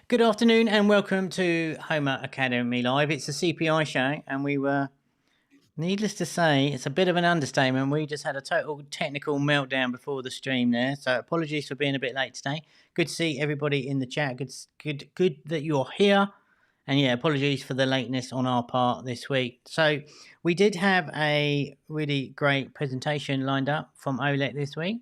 Good afternoon and welcome to Homa Academy Live. It's a CPI show, and we were, needless to say, it's a bit of an understatement. We just had a total technical meltdown before the stream there, so apologies for being a bit late today. Good to see everybody in the chat. Good that you're here. And yeah, apologies for the lateness on our part this week. So we did have a really great presentation lined up from Olek this week.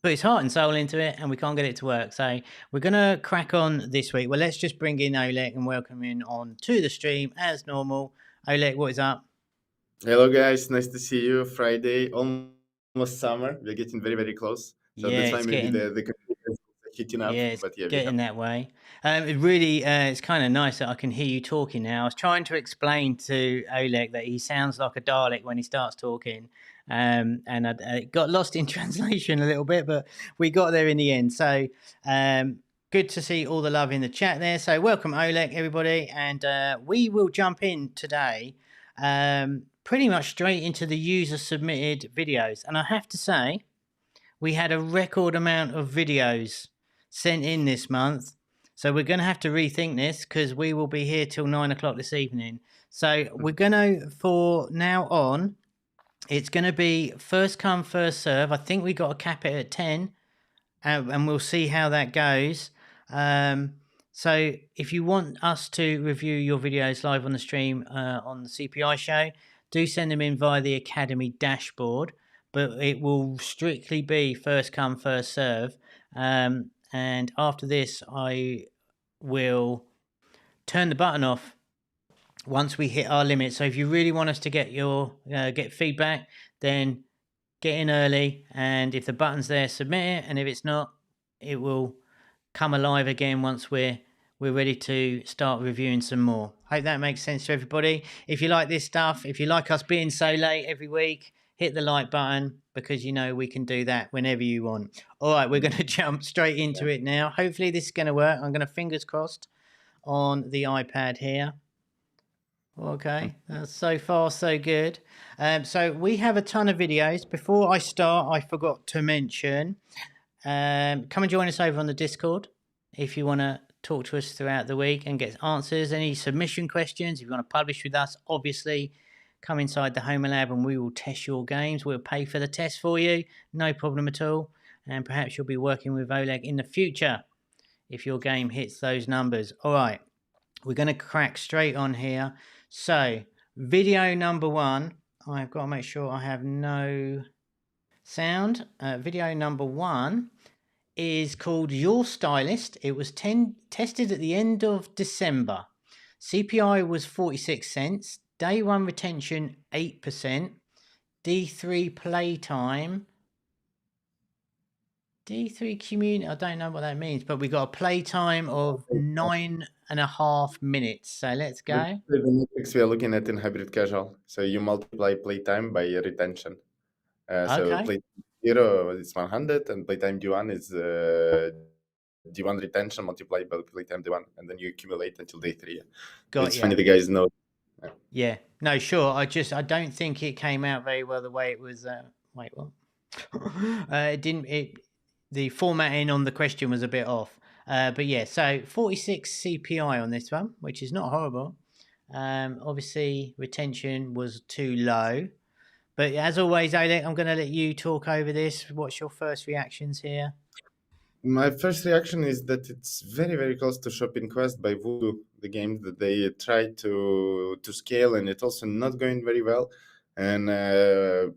Put his heart and soul into it, and we can't get it to work. So we're going to crack on this week. Well, let's just bring in Olek and welcome him on to the stream as normal. Olek, what is up? Hello, guys. Nice to see you. Friday, almost summer. We're getting very, very close. So Yeah, that's why it's maybe getting the computer is heating up. yeah, it's But yeah, we have. getting that way. It really it's kind of nice that I can hear you talking now. I was trying to explain to Olek that he sounds like a Dalek when he starts talking. And I got lost in translation a little bit, but we got there in the end. So good to see all the love in the chat there. So welcome, Olek, everybody. And we will jump in today pretty much straight into the user-submitted videos. And I have to say, we had a record amount of videos sent in this month. So we're going to have to rethink this because we will be here till 9 o'clock this evening. So we're going to, for now on, it's going to be first come, first serve. I think we got to cap it at 10, and we'll see how that goes. So if you want us to review your videos live on the stream on the CPI show, do send them in via the Academy dashboard, but it will strictly be first come, first serve. And after this, I will turn the button off once we hit our limit. So if you really want us to get your get feedback, then get in early, and if the button's there, submit it, and if it's not, it will come alive again once we're ready to start reviewing some more. Hope that makes sense to everybody. If you like this stuff, if you like us being so late every week, hit the like button, because you know we can do that whenever you want. All right, we're going to jump straight into it now. Hopefully this is going to work. I'm going to fingers crossed on the iPad here. Okay, that's so far so good. So we have a ton of videos. Before I start, I forgot to mention, come and join us over on the Discord if you want to talk to us throughout the week and get answers, any submission questions. If you want to publish with us, obviously come inside the Homa Lab and we will test your games. We'll pay for the test for you, no problem at all. And perhaps you'll be working with Olek in the future if your game hits those numbers. All right, we're going to crack straight on here. So video number one, I've got to make sure I have no sound. Video number one is called Your Stylist. It was tested at the end of December. CPI was 46 cents. Day one retention 8%. D3 playtime. D3 community, I don't know what that means, but we got a playtime of 9.5 minutes. So let's go. The metrics we are looking at in hybrid casual. So you multiply playtime by retention. So Okay. playtime 0 is 100, and playtime D1 is D1 retention multiplied by playtime D1, and then you accumulate until day 3. It's funny the guys know. Yeah, no, sure. I don't think it came out very well the way it was. Wait, what? It didn't. The formatting on the question was a bit off. But yeah, so 46 CPI on this one, which is not horrible. Obviously, retention was too low. But as always, Olek, I'm going to let you talk over this. What's your first reactions here? My first reaction is that it's very, very close to Shopping Quest by Voodoo, the game that they tried to scale, and it's also not going very well. And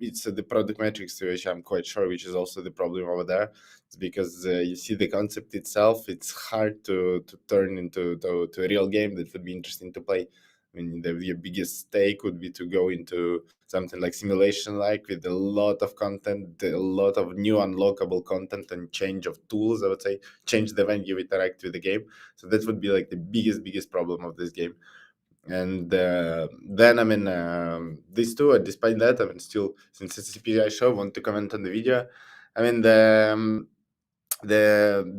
it's the product metrics, which I'm quite sure, which is also the problem over there. It's because you see the concept itself, it's hard to turn into to a real game that would be interesting to play. I mean, your biggest stake would be to go into something like simulation, like with a lot of content, a lot of new unlockable content, and change of tools. I would say change the way you interact with the game. So that would be like the biggest problem of this game. And then I mean, these two, despite that, I mean, still, since it's a CPI show, want to comment on the video. I mean, the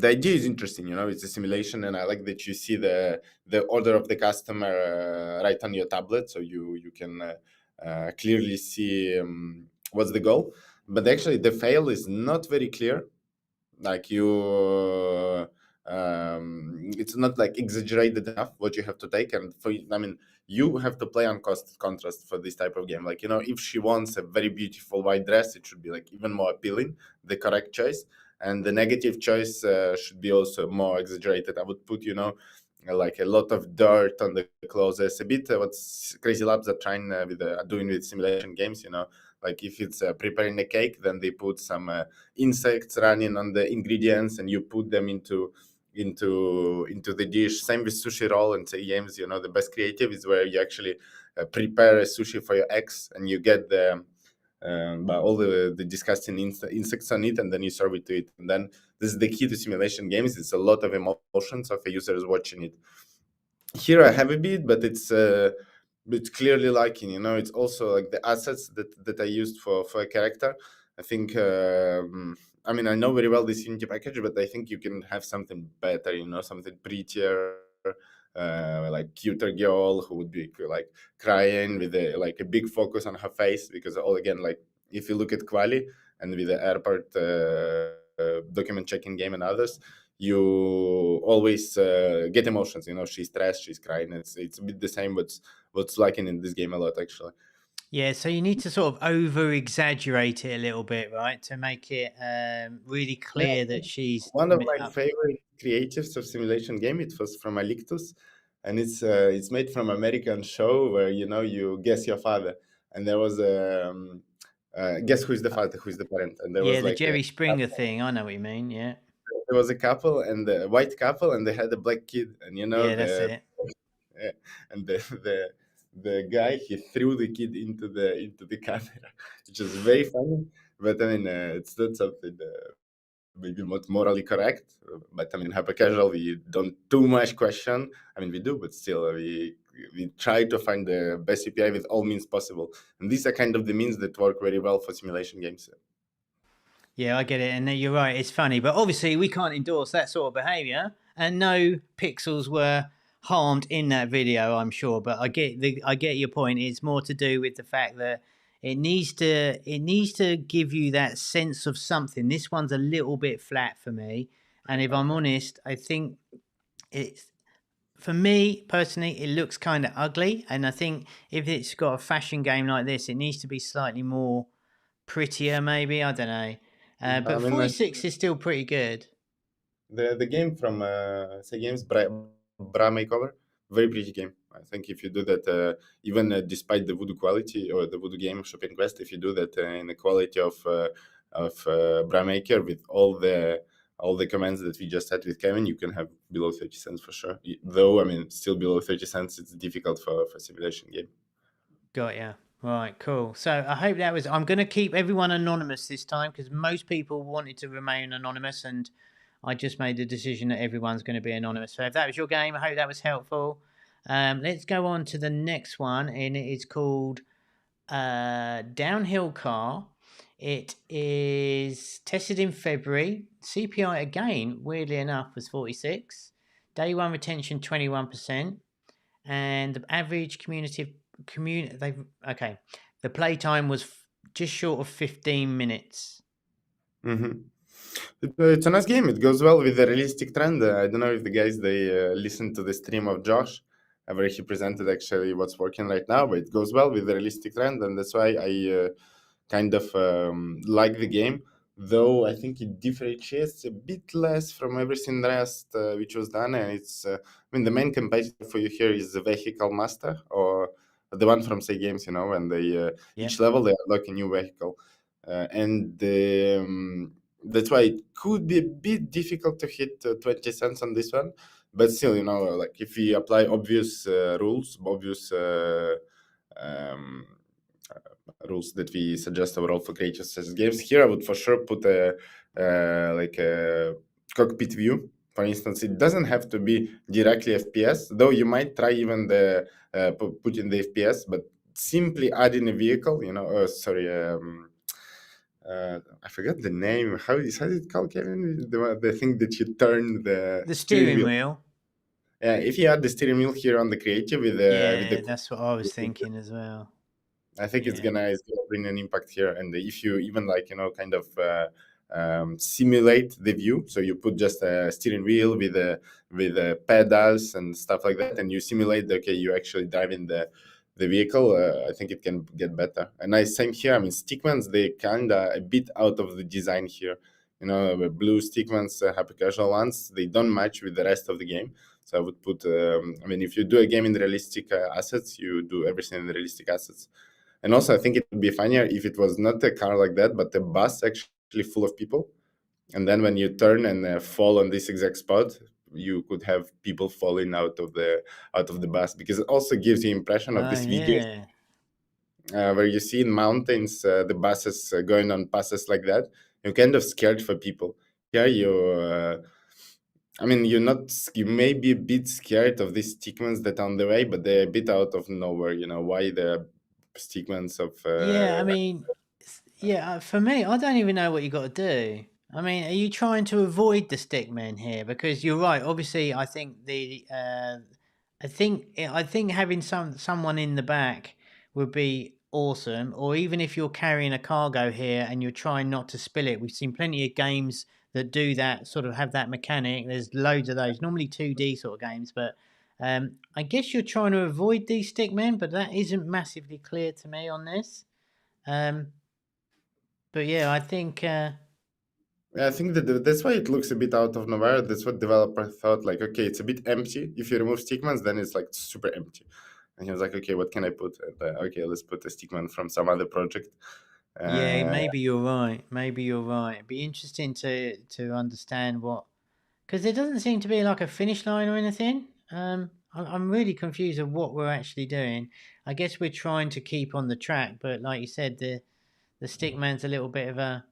idea is interesting, it's a simulation, and I like that you see the order of the customer right on your tablet, so you can clearly see what's the goal. But actually the fail is not very clear. Like it's not like exaggerated enough what you have to take. And you have to play on contrast for this type of game. Like, if she wants a very beautiful white dress, it should be like even more appealing, the correct choice. And the negative choice should be also more exaggerated. I would put, like a lot of dirt on the clothes. A bit what Crazy Labs are trying doing with simulation games. Like if it's preparing a cake, then they put some insects running on the ingredients, and you put them into the dish. Same with sushi roll and say games. The best creative is where you actually prepare a sushi for your ex, and you get the all the disgusting insects on it, and then you serve it to it. And then this is the key to simulation games. It's a lot of emotions of a users watching it. Here I have a bit, but it's clearly lacking. It's also like the assets that I used for a character. I think I know very well this Unity package, but I think you can have something better. Something prettier, like cuter girl who would be like crying with a big focus on her face, because all again, like if you look at Quali and with the airport document checking game and others, you always get emotions. She's stressed, she's crying. It's a bit the same, but what's lacking in this game a lot actually. Yeah, so you need to sort of over exaggerate it a little bit, right, to make it really clear that she's One of my favorite creatives of simulation game, it was from Alictus, and it's made from American show where you guess your father, and there was guess who's the father, who's the parent, and there Yeah, was the like Jerry Springer thing. I know what you mean. Yeah. there was a couple, and a white couple, and they had a black kid, and Yeah, that's it. and the guy, he threw the kid into the camera, which is very funny. But it's not something maybe not morally correct. But hypercasual, we don't too much question. We do, but still we try to find the best CPI with all means possible, and these are kind of the means that work very well for simulation games. Yeah, I get it, and you're right. It's funny, but obviously we can't endorse that sort of behaviour, and no pixels were harmed in that video, I'm sure. But I get your point. It's more to do with the fact that it needs to give you that sense of something. This one's a little bit flat for me, and if I'm honest, I think it's, for me personally, it looks kind of ugly, and I think if it's got a fashion game like this, it needs to be slightly more prettier, maybe. I don't know. But 46 is still pretty good. The game from say games Bra Makeover, very pretty game. I think if you do that, even despite the voodoo quality or the voodoo game Shopping Quest, if you do that in the quality of Bra Maker with all the commands that we just had with Kevin, you can have below 30 cents for sure. Though still below 30 cents, it's difficult for simulation game. Got ya. Right, cool. So I hope that was. I'm going to keep everyone anonymous this time because most people wanted to remain anonymous, and I just made the decision that everyone's going to be anonymous. So if that was your game, I hope that was helpful. Let's go on to the next one, and it is called Downhill Car. It is tested in February. CPI again, weirdly enough, was 46. Day one retention 21%, and the average the playtime was just short of 15 minutes. Mm-hmm. It's a nice game. It goes well with the realistic trend. I don't know if the guys they listened to the stream of Josh, where he presented actually what's working right now, but it goes well with the realistic trend, and that's why I kind of like the game. Though I think it differentiates a bit less from everything rest which was done, and it's the main competitor for you here is the Vehicle Master, or the one from Say Games, and they each level they unlock a new vehicle, and that's why it could be a bit difficult to hit 20 cents on this one. But still, like if we apply obvious rules, obvious rules that we suggest overall for creators as games, here I would for sure put a cockpit view. For instance, it doesn't have to be directly FPS, though you might try even the put in the FPS, but simply adding a vehicle, I forgot the name. How is it called, Kevin? The thing that you turn the steering wheel. Yeah, if you add the steering wheel here on the creative with the that's what I was thinking as well. I think it's gonna bring an impact here. And if you even kind of simulate the view. So you put just a steering wheel with pedals and stuff like that, and you simulate okay, you actually driving the vehicle. I think it can get better. And same here. I mean, stickmans, they kind of a bit out of the design here. The blue stickmans, hypercasual ones, they don't match with the rest of the game. So I would put. I mean, if you do a game in realistic assets, you do everything in realistic assets. And also, I think it would be funnier if it was not a car like that, but a bus actually full of people. And then when you turn and fall on this exact spot, you could have people falling out of the bus, because it also gives the impression of Oh, this video yeah. where you see in mountains the buses going on passes like that. You're kind of scared for people. Here I mean, you may be a bit scared of these stickmans that are on the way, but they're a bit out of nowhere. Why the stickmans of Yeah, I mean, yeah, for me, I don't even know what you got to do. I mean, are you trying to avoid the stickmen here? Because you're right. Obviously, I think I think having someone in the back would be awesome. Or even if you're carrying a cargo here and you're trying not to spill it, we've seen plenty of games that do that, sort of have that mechanic. There's loads of those, normally 2D sort of games, but I guess you're trying to avoid these stickmen, but that isn't massively clear to me on this. Um, but yeah, I think I think that's why it looks a bit out of nowhere. That's what developer thought. Like, okay, it's a bit empty. If you remove stickmans, then it's like super empty. And he was like, okay, what can I put? And, okay, let's put a stickman from some other project. yeah, Uh, maybe you're right. Maybe you're right. It'd be interesting to understand what, because there doesn't seem to be like a finish line or anything. I'm really confused of what we're actually doing. I guess we're trying to keep on the track, but like you said, the stickman's a little bit of a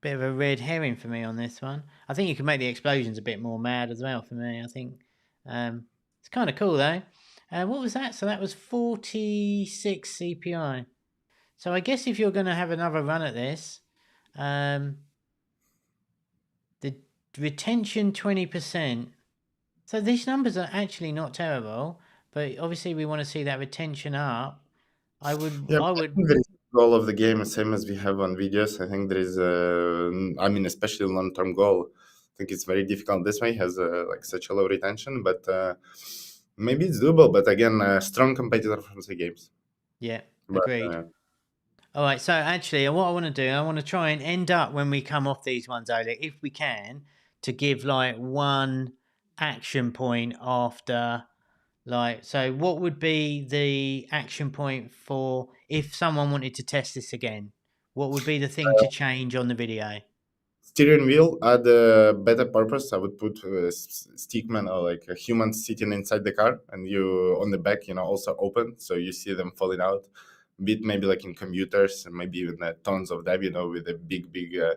red herring for me on this one. I think you can make the explosions a bit more mad as well for me. I think it's kind of cool though. What was that? So that was 46 CPI. So I guess if you're going to have another run at this, um, the retention 20%. So these numbers are actually not terrible, but obviously we want to see that retention up. I would, yeah, I I would, think there is a goal of the game, same as we have on videos. I think there is I mean, especially long-term goal. I think it's very difficult. This way has like such a low retention, but maybe it's doable. But again, strong competitor from the games. yeah, But agreed. All right, so actually, what I want to do, I want to try and end up when we come off these ones, Olek, if we can, to give like one action point after, like, so what would be the action point for if someone wanted to test this again? What would be the thing to change on the video? steering wheel had a better purpose. I would put stickman or like a human sitting inside the car, and you on the back, also open, so you see them falling out. Bit maybe like in computers, and maybe even tons of them, with a big in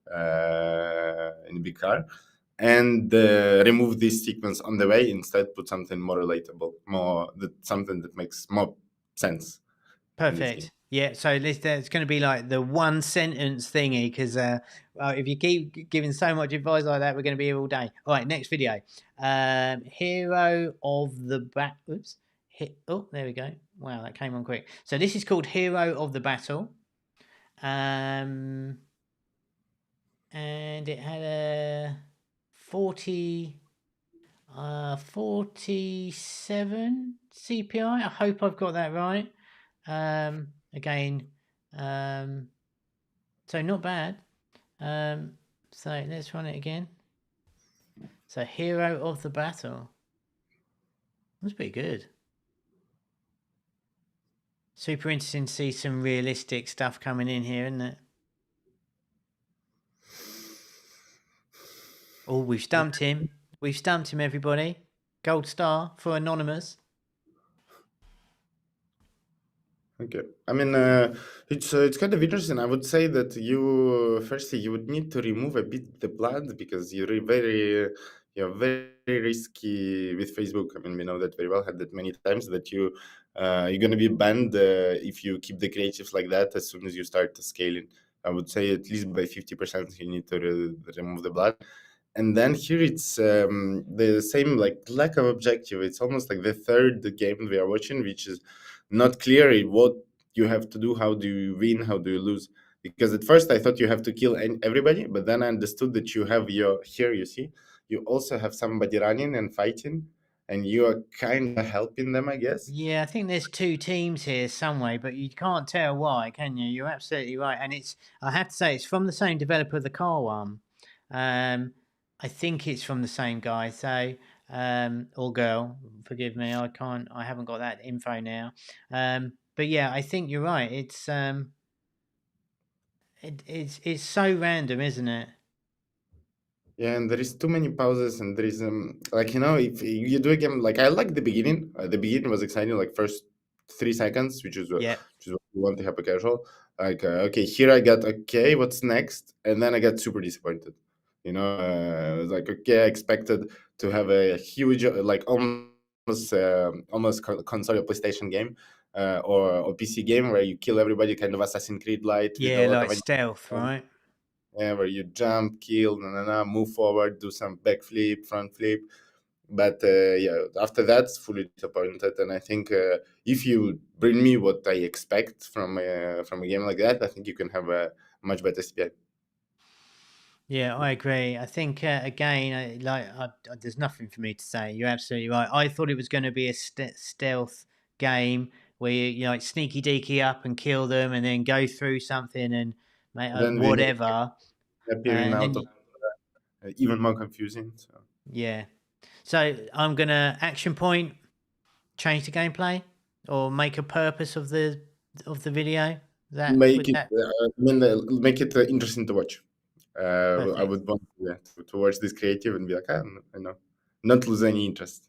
a big car, and remove these stickmans on the way. Instead, put something more relatable, something that makes more sense in this game. Perfect. Yeah, so it's going to be like the one sentence thingy because if you keep giving so much advice like that, we're going to be here all day. All right, next video. Hero of the Bat. Oops. Oh, there we go. Wow, that came on quick. So this is called Hero of the Battle. And it had a 47 CPI. I hope I've got that right. Again, so not bad. So let's run it again. So Hero of the Battle. That's pretty good. Super interesting to see some realistic stuff coming in here, isn't it? Oh, we've stumped him. We've stumped him, everybody. Gold star for Anonymous. Okay. I mean, it's kind of interesting. I would say that firstly you would need to remove a bit the blood, because you're very risky with Facebook. I mean, we know that very well. Had that many times that you're gonna be banned if you keep the creatives like that as soon as you start scaling. I would say at least by 50% you need to remove the blood. And then here it's the same, like, lack of objective. It's almost like the third game we are watching, which is not clear what you have to do, how do you win, how do you lose. because at first I thought you have to kill everybody, but then I understood that you have here you see you also have somebody running and fighting, and you are kind of helping them, I guess. Yeah, I think there's two teams here some way, but you can't tell why, can you? You're absolutely right. And it's, I have to say, it's from the same developer of the car one. Um, I think it's from the same guy. So, or girl, forgive me, I haven't got that info now. But yeah, I think you're right. It's so random, isn't it? Yeah, and there is too many pauses, and there is like if you do a game like I like the beginning. The beginning was exciting, like first 3 seconds, Yeah. which is what you want to have a casual. Like okay, here I got okay, what's next, and then I got super disappointed. It was like okay, I expected to have a huge like almost console or PlayStation game, or PC game where you kill everybody, kind of Assassin's Creed light with a Yeah, lot of like stealth, right? where you jump, kill, move forward, do some backflip, front flip. But yeah, after that, fully disappointed. And I think if you bring me what I expect from a game like that, I think you can have a much better CPI. Yeah, I agree. I think again, there's nothing for me to say. You're absolutely right. I thought it was going to be a stealth game where you like sneaky deaky up and kill them, and then go through something and Then we whatever, appearing and out then of even more confusing. So yeah. So I'm gonna action point, change the gameplay, or make a purpose of the video. That make would it, that make it interesting to watch. I perfect. would want to watch this creative and be like, I know, not lose any interest.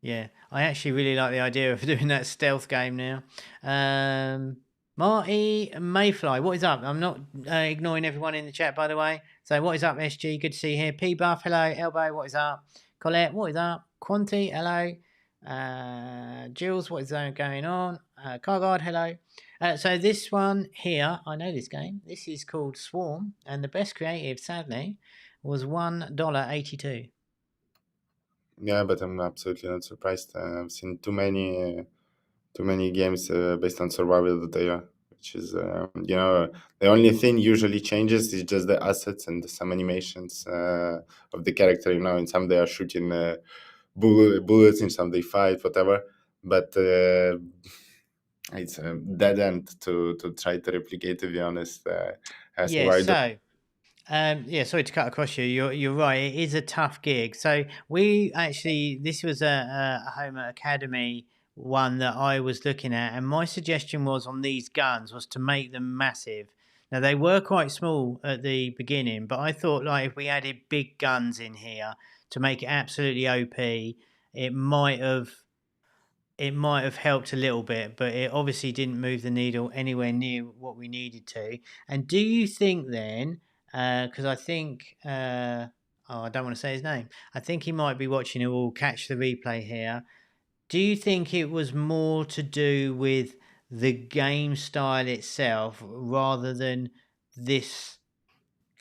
Yeah, I actually really like the idea of doing that stealth game now. Marty Mayfly, what is up? I'm not ignoring everyone in the chat, by the way. So, what is up, SG? Good to see you here. P Buff, hello. Elbow, what is up? Colette, what is up? Quanti, hello. Jules, what is going on? Carguard, hello. So, this one here, I know this game. This is called Swarm, and the best creative, sadly, was $1.82. Yeah, but I'm absolutely not surprised. I've seen too many games based on survival that they are, which is the only thing usually changes is just the assets and some animations of the character. In some they are shooting bullets, in some they fight, whatever. But it's a dead end to try to replicate. To be honest, as Yeah, why do so yeah, sorry to cut across you. You're right. It is a tough gig. So we actually, this was a Homa Academy one that I was looking at, and my suggestion was on these guns was to make them massive. Now they were quite small at the beginning, but I thought like if we added big guns in here to make it absolutely OP, it might have it might have helped a little bit, but it obviously didn't move the needle anywhere near what we needed to. And do you think then, because I think, oh, I don't want to say his name, I think he might be watching it, will catch the replay here. Do you think it was more to do with the game style itself rather than this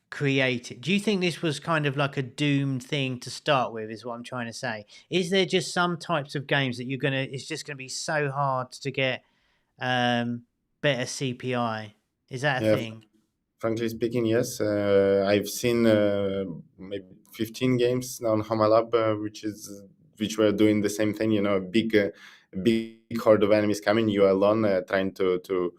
created? Do you think this was kind of like a doomed thing to start with, is what I'm trying to say? Is there just some types of games that it's just gonna be so hard to get better CPI? Is that a yeah, thing? frankly speaking, yes. I've seen maybe 15 games on Homa Lab, which were doing the same thing. A big horde of enemies coming. You are alone, trying to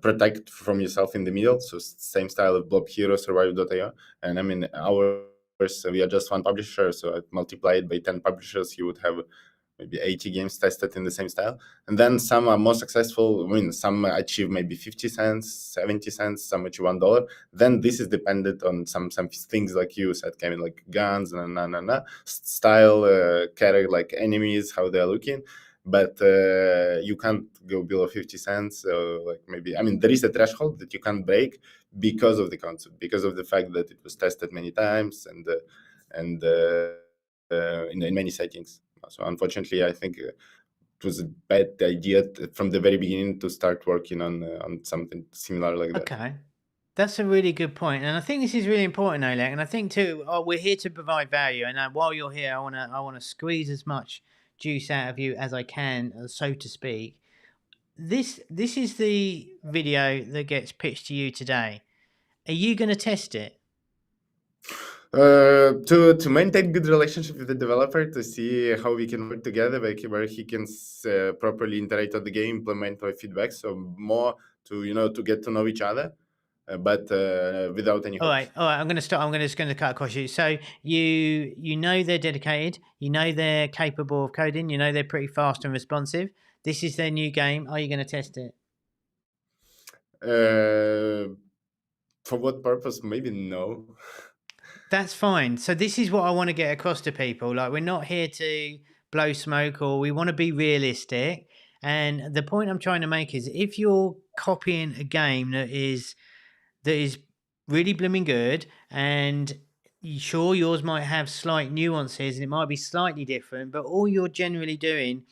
protect from yourself in the middle. So same style of Blob Hero, Survive.io. And I mean, ours, we are just one publisher. So I'd multiply it by 10 publishers, you would have maybe 80 games tested in the same style. And then some are more successful. I mean, some achieve maybe 50 cents, 70 cents, some achieve $1. Then this is dependent on some things like you said, Kevin, like guns, style, character, like enemies, how they're looking. But you can't go below 50 cents. Like maybe, I mean, there is a threshold that you can't break because of the concept, because of the fact that it was tested many times and in many settings. So unfortunately, I think it was a bad idea from the very beginning to start working on something similar like that. Okay. That's a really good point, and I think this is really important, Olek. And I think too, we're here to provide value. And while you're here, I wanna squeeze as much juice out of you as I can, so to speak. this is the video that gets pitched to you today. Are you going to test it? To maintain good relationship with the developer, to see how we can work together, where he can properly interact on the game, implement our feedback, so more to to get to know each other, but without any All right, hopes. all right. I'm going to start. Just going to cut across you. So you know they're dedicated. You know they're capable of coding. You know they're pretty fast and responsive. This is their new game. Are you going to test it? Uh, for what purpose? Maybe no. That's fine. So this is what I want to get across to people. Like we're not here to blow smoke, or we want to be realistic. And the point I'm trying to make is, if you're copying a game that is really blooming good, and sure yours might have slight nuances and it might be slightly different, but all you're generally doing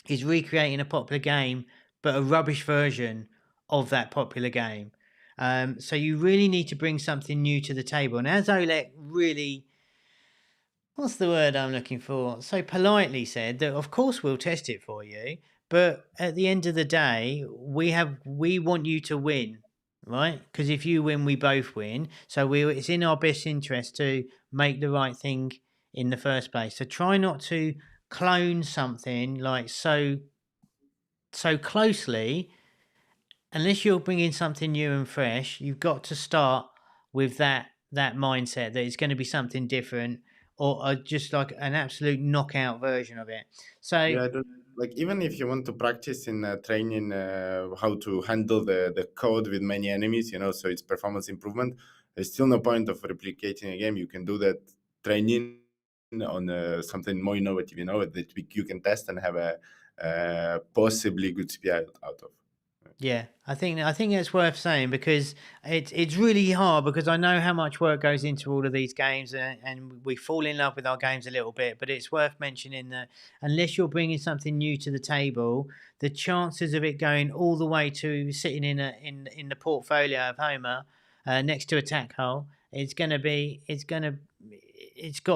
is recreating a popular game, but a rubbish version of that popular game. So you really need to bring something new to the table. And as Olek really, what's the word I'm looking for? So politely said that, of course we'll test it for you, but at the end of the day, we want you to win, right? Because if you win, we both win. So it's in our best interest to make the right thing in the first place. So try not to clone something like so closely. Unless you're bringing something new and fresh, you've got to start with that mindset that it's going to be something different, or just like an absolute knockout version of it. So Yeah, I don't like, even if you want to practice in training how to handle the code with many enemies, so it's performance improvement. There's still no point of replicating a game. You can do that training on something more innovative, that you can test and have a possibly good CPI out of. yeah, I think it's worth saying, because it's really hard, because I know how much work goes into all of these games, and we fall in love with our games a little bit. But it's worth mentioning that unless you're bringing something new to the table, the chances of it going all the way to sitting in the portfolio of Homa, next to Attack Hull, it's got to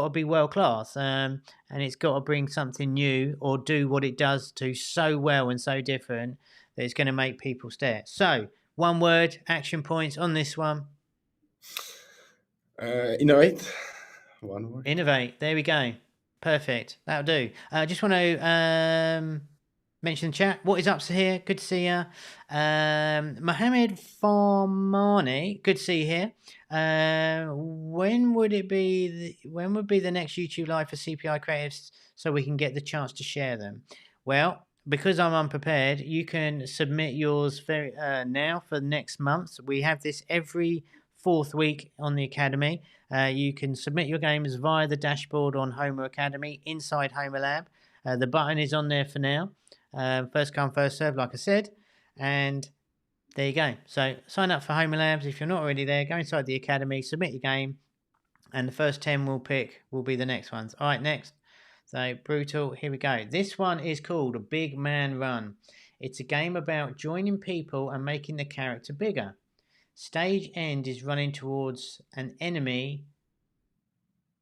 be world class, and it's got to bring something new, or do what it does to so well and so different that it's going to make people stare. So, one word, action points on this one. Innovate. One word. Innovate. There we go. Perfect. That'll do. I just want to mention the chat. What is up to here? Good to see you. Mohammed Farmani. Good to see you here. When would be the next YouTube live for CPI creatives, so we can get the chance to share them? Well, because I'm unprepared, you can submit yours very now for next month. We have this every fourth week on the Academy. You can submit your games via the dashboard on Homa Academy inside Homa Lab. The button is on there for now. First come, first serve, like I said. And there you go. So sign up for Homa Labs. If you're not already there, go inside the Academy, submit your game, and the first 10 we'll pick will be the next ones. All right, next. So, Brutal, here we go. This one is called Big Man Run. It's a game about joining people and making the character bigger. Stage end is running towards an enemy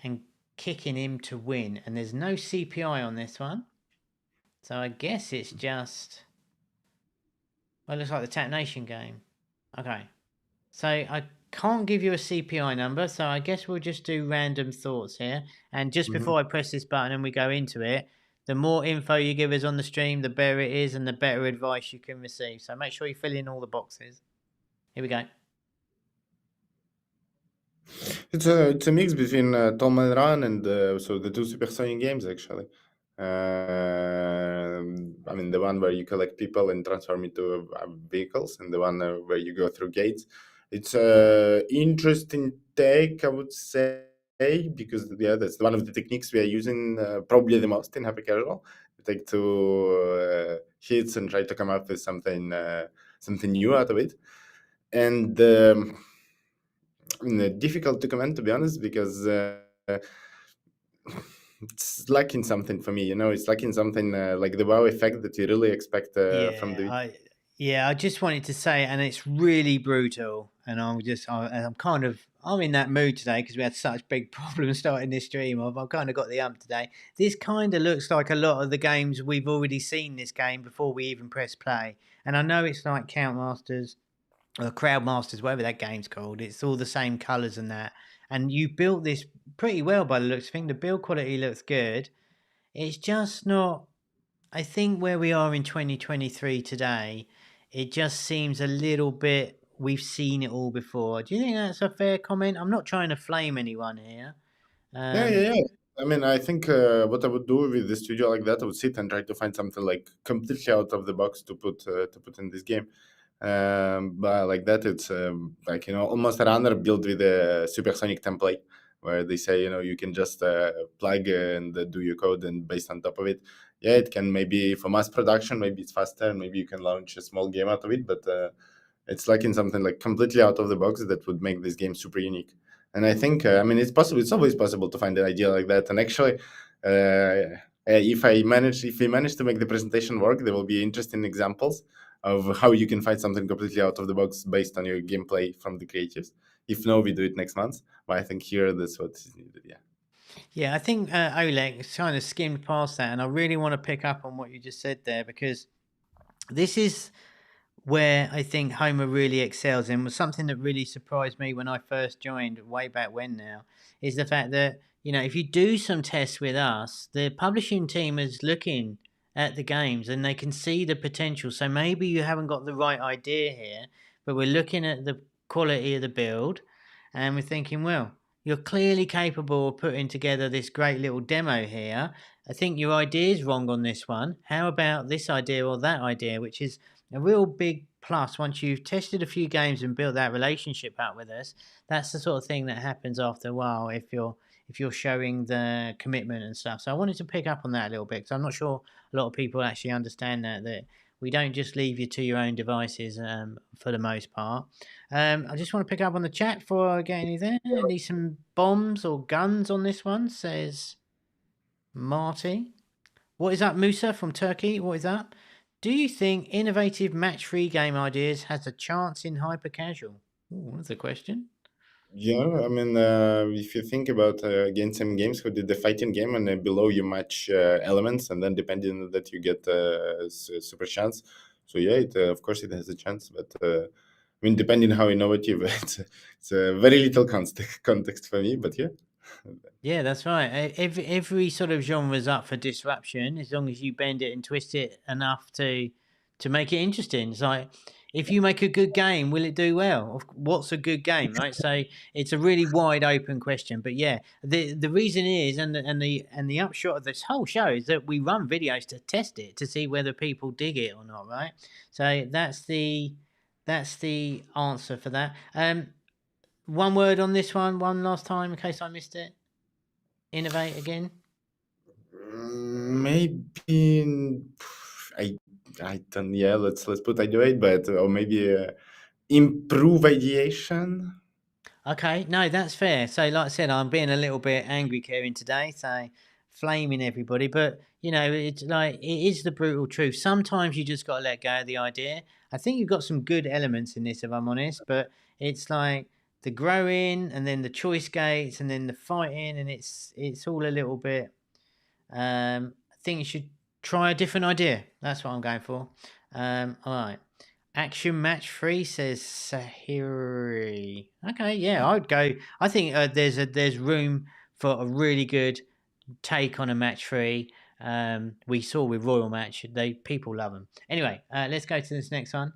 and kicking him to win. And there's no CPI on this one. So I guess it's just... Well, it looks like the Tap Nation game. Okay. So I can't give you a CPI number, so I guess we'll just do random thoughts here. And just Mhm. before I press this button and we go into it, the more info you give us on the stream, the better it is, and the better advice you can receive. So make sure you fill in all the boxes. Here we go. It's a mix between Tom and Run and so the two Supersonic games, actually. I mean, the one where you collect people and transform into vehicles, and the one where you go through gates. It's a interesting take, I would say, because that's one of the techniques we are using probably the most in hypercasual. We take two hits and try to come up with something new out of it, and. Difficult to comment, to be honest, because it's lacking something for me. It's lacking something like the wow effect that you really expect from Yeah, the. Yeah, I just wanted to say, and it's really brutal. And I'm in that mood today because we had such big problems starting this stream off. I've kind of got the ump today. This kind of looks like a lot of the games we've already seen this game before we even press play. And I know it's like Count Masters or Crowd Masters, whatever that game's called. It's all the same colours and that. And you built this pretty well by the looks of things. The build quality looks good. It's just not. I think where we are in 2023 today, it just seems a little bit. We've seen it all before. Do you think that's a fair comment? I'm not trying to flame anyone here. Yeah, Um, yeah, yeah. I mean, I think what I would do with the studio like that, I would sit and try to find something like completely out of the box to put in this game. But like that, it's like almost a runner built with a supersonic template, where they say you can just plug and do your code, and based on top of it, yeah, it can maybe for mass production, maybe it's faster, maybe you can launch a small game out of it, but it's like in something like completely out of the box that would make this game super unique. And I think, I mean, it's possible. It's always possible to find an idea like that. And actually, if we manage to make the presentation work, there will be interesting examples of how you can find something completely out of the box based on your gameplay from the creatives. If no, we do it next month. But I think here that's what is needed. Yeah. yeah, I think Oleg kind of skimmed past that, and I really want to pick up on what you just said there because this is where I think Homa really excels and was something that really surprised me when I first joined way back when now is the fact that if you do some tests with us, the publishing team is looking at the games and they can see the potential. So maybe you haven't got the right idea here, but we're looking at the quality of the build and we're thinking, well, you're clearly capable of putting together this great little demo here. I think your idea is wrong on this one. How about this idea or that idea, which is a real big plus once you've tested a few games and built that relationship up with us. That's the sort of thing that happens after a while if you're showing the commitment and stuff. So I wanted to pick up on that a little bit because I'm not sure a lot of people actually understand that we don't just leave you to your own devices for the most part. I just want to pick up on the chat before I get any there. Need some bombs or guns on this one, says Marty. What is up, Musa from Turkey? What is up? Do you think innovative match-3 game ideas has a chance in hyper-casual? Ooh, that's a question. Yeah, I mean, if you think about again some games who did the fighting game and below you match elements, and then depending on that you get super chance. So yeah, of course it has a chance, but I mean, depending how innovative, it's a very little context for me. But yeah, Yeah, that's right. Every sort of genre is up for disruption as long as you bend it and twist it enough to make it interesting. It's like if you make a good game, will it do well? What's a good game, right? So it's a really wide open question. But yeah, the reason is, and the upshot of this whole show is that we run videos to test it to see whether people dig it or not, right? So that's the answer for that. One word on this one last time in case I missed it. Innovate again. maybe I I don't. Yeah, let's put ideate, but or maybe improve ideation. Okay, no, that's fair. So, like I said, I'm being a little bit angry, Kevin, today, so flaming everybody. But it's like it is the brutal truth. Sometimes you just got to let go of the idea. I think you've got some good elements in this, if I'm honest. But it's like the growing, and then the choice gates, and then the fighting, and it's all a little bit. I think you should try a different idea. That's what I'm going for. All right. Action match 3 says Sahiri. Okay, yeah, I'd go. I think there's room for a really good take on a match 3. We saw with Royal Match, people love them. Anyway, let's go to this next one.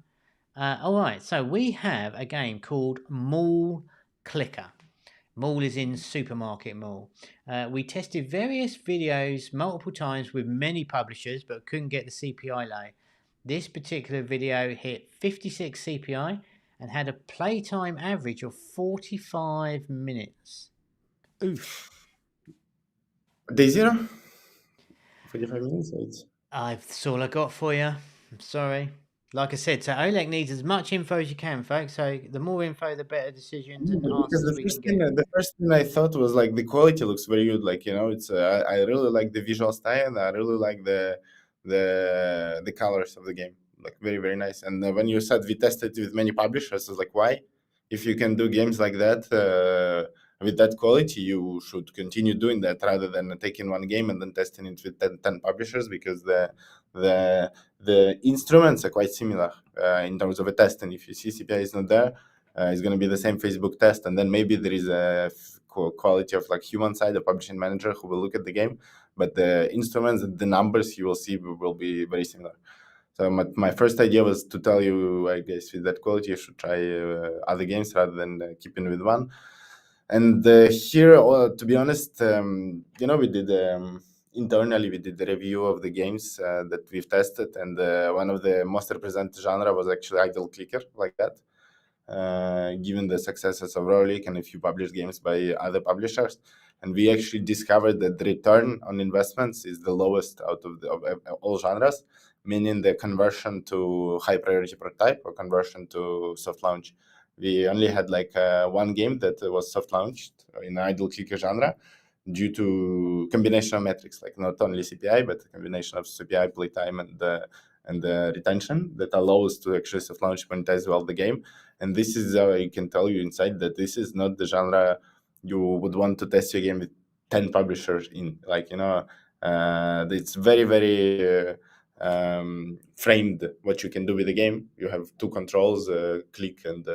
All right, so we have a game called Mall Clicker. Mall is in supermarket mall. We tested various videos multiple times with many publishers, but couldn't get the CPI low. This particular video hit 56 CPI and had a playtime average of 45 minutes. Oof. Day zero. 45 minutes. That's all I got for you. I'm sorry. Like I said, so Olek needs as much info as you can, folks. So the more info, the better decisions and Because answers we can get. the first thing I thought was like the quality looks very good. Like it's I really like the visual style, and I really like the colors of the game. like very very nice. And when you said we tested with many publishers, I was like, why? If you can do games like that with that quality, you should continue doing that rather than taking one game and then testing it with 10 publishers, because the the instruments are quite similar in terms of a test. And if you see CPI is not there, it's going to be the same Facebook test, and then maybe there is a quality of like human side, a publishing manager who will look at the game, but the instruments, the numbers you will see will be very similar. So my first idea was to tell you, I guess, with that quality, you should try other games rather than keeping with one. And here, to be honest, we did internally we did the review of the games that we've tested, and one of the most represented genre was actually idle clicker, like that. Given the successes of Olek and a few published games by other publishers, and we actually discovered that the return on investments is the lowest out of all genres, meaning the conversion to high priority prototype or conversion to soft launch. We only had like one game that was soft launched in idle clicker genre due to combination of metrics, like not only CPI, but a combination of CPI, playtime, and retention that allows to actually soft launch monetize well the game. And this is I can tell you inside that this is not the genre you would want to test your game with 10 publishers in. Like, it's very, very framed what you can do with the game. You have two controls, click and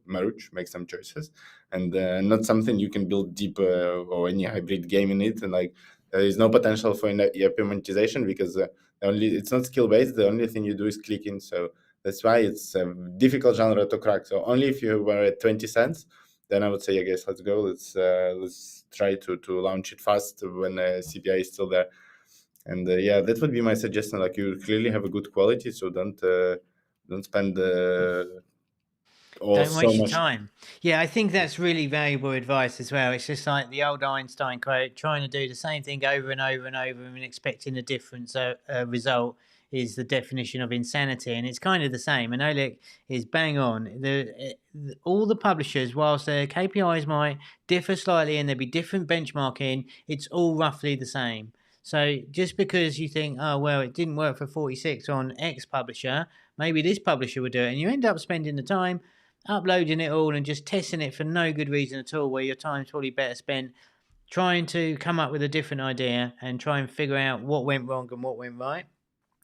merge, make some choices, and not something you can build deep or any hybrid game in it. And like, there is no potential for ERP monetization because it's not skill based. The only thing you do is clicking. So that's why it's a difficult genre to crack. So only if you were at 20 cents, then I would say, I guess, let's go. Let's try to launch it fast when CPI is still there. And that would be my suggestion. Like, you clearly have a good quality, so don't spend don't so waste your much. time. Yeah, I think that's really valuable advice as well. It's just like the old Einstein quote: trying to do the same thing over and over and over and expecting a different result is the definition of insanity. And it's kind of the same. And Olek is bang on. All the publishers, whilst their KPIs might differ slightly and there'll be different benchmarking, it's all roughly the same. So just because you think, oh, well, it didn't work for 46 on X publisher, maybe this publisher would do it. And you end up spending the time uploading it all and just testing it for no good reason at all, where your time's probably better spent trying to come up with a different idea and try and figure out what went wrong and what went right.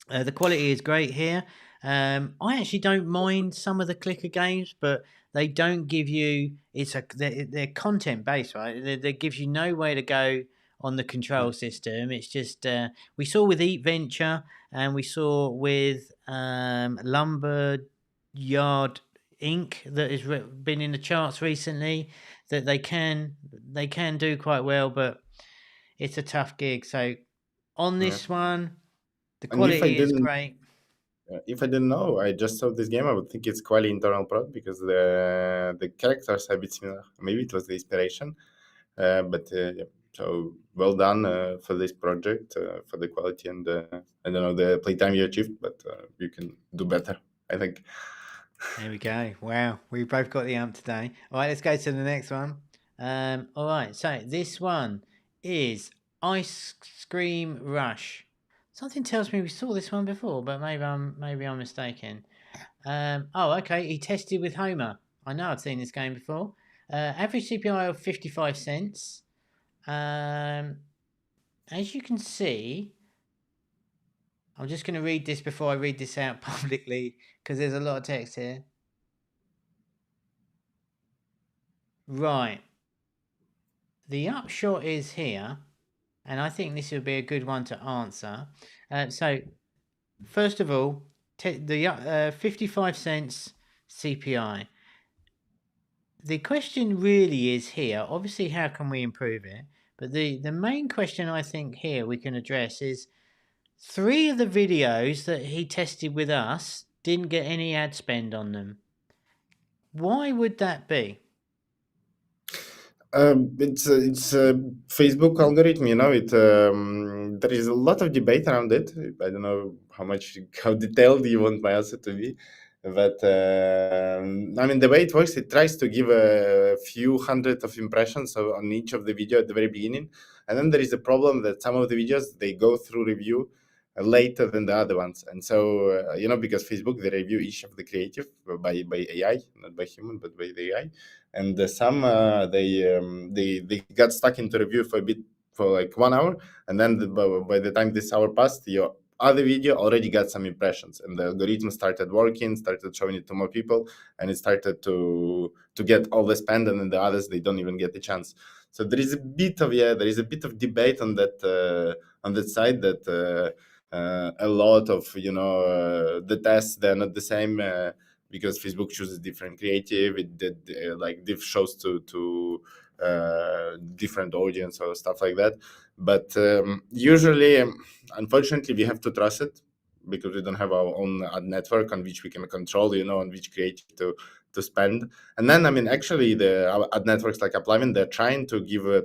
The quality is great here. I actually don't mind some of the clicker games, but they don't give you, they're content based, right? They gives you nowhere to go on the control system. It's just we saw with Eat Venture and we saw with Lumberyard Inc. that has been in the charts recently that they can do quite well, but it's a tough gig. So on this one, the And quality is great. if I didn't know, I just saw this game, I would think it's quite internal product because the characters are a bit similar. Maybe it was the inspiration, but yeah. So well done for this project, for the quality, and I don't know the playtime you achieved, but you can do better, I think. There we go. Wow, we both got the amp today. All right, let's go to the next one. All right, so this one is Ice Cream Rush. Something tells me we saw this one before, but maybe I'm mistaken. Oh, okay. He tested with Homa. I know I've seen this game before. Average CPI of 55 cents. As you can see, I'm just going to read this before I read this out publicly because there's a lot of text here. Right. The upshot is here, and I think this would be a good one to answer. So, first of all, the 55 cents CPI. The question really is here, obviously, how can we improve it? But the main question I think here we can address is 3 of the videos that he tested with us didn't get any ad spend on them. Why would that be? It's a Facebook algorithm, there is a lot of debate around it. I don't know how detailed you want my answer to be, but the way it works, it tries to give a few hundred of impressions on each of the video at the very beginning, and then there is a problem that some of the videos, they go through review later than the other ones. And so because Facebook, they review each of the creative by AI, not by human, but by the AI. And some they got stuck into review for a bit, for like 1 hour, and then by the time this hour passed, your other video already got some impressions, and the algorithm started working, started showing it to more people, and it started to get all the spend, and then the others, they don't even get a chance. So there is a bit of debate on that side, that a lot of the tests, they're not the same, because Facebook chooses different creative. It did like diff shows to different audience or stuff like that. But usually, unfortunately, we have to trust it, because we don't have our own ad network on which we can control, on which creative to spend. And then, I mean, actually, our ad networks like Applavin, they're trying to give a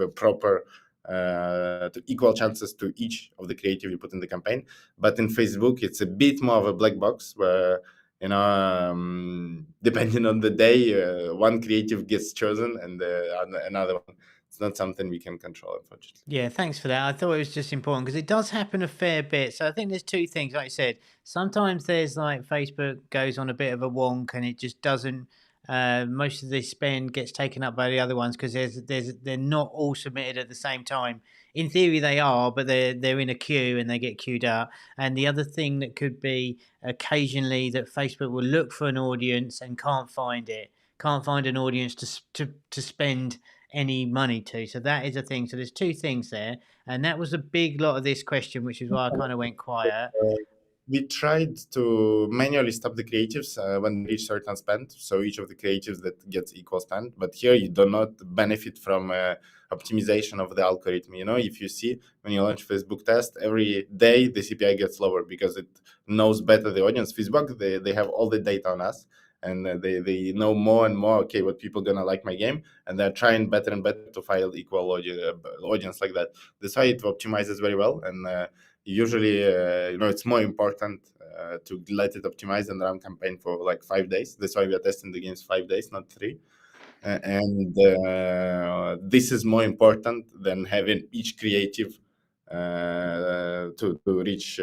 proper to equal chances to each of the creative you put in the campaign. But in Facebook, it's a bit more of a black box, where depending on the day, one creative gets chosen and another one. It's not something we can control, unfortunately. Yeah, thanks for that. I thought it was just important because it does happen a fair bit. So I think there's two things, like I said. Sometimes there's like Facebook goes on a bit of a wonk and it just doesn't. Most of the spend gets taken up by the other ones because they're not all submitted at the same time. In theory, they are, but they're in a queue and they get queued up. And the other thing that could be occasionally that Facebook will look for an audience and can't find it, can't find an audience to spend any money to. So that is a thing. So there's two things there, and that was a big lot of this question, which is why I kind of went quiet. We tried to manually stop the creatives when they reach certain spend, so each of the creatives that gets equal spend. But here you do not benefit from optimization of the algorithm. If you see, when you launch Facebook test, every day the CPI gets lower because it knows better the audience. Facebook, they have all the data on us, and they know more and more, okay, what people gonna like my game, and they're trying better and better to find equal audience like that. That's why it optimizes very well. And usually it's more important to let it optimize and run campaign for like 5 days. That's why we are testing the games 5 days, not 3. And this is more important than having each creative to reach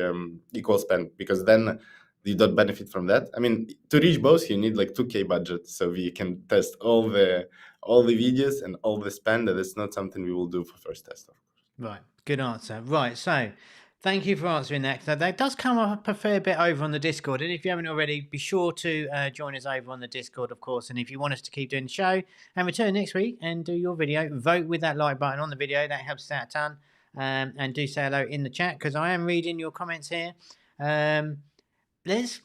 equal spend, because then you don't benefit from that. I mean, to reach both, you need like 2K budget, so we can test all the videos and all the spend. And it's not something we will do for first test. Right, good answer. Right, so thank you for answering that. So that does come up a fair bit over on the Discord, and if you haven't already, be sure to join us over on the Discord, of course. And if you want us to keep doing the show and return next week and do your video, vote with that like button on the video. That helps us out a ton. And do say hello in the chat, because I am reading your comments here. Let's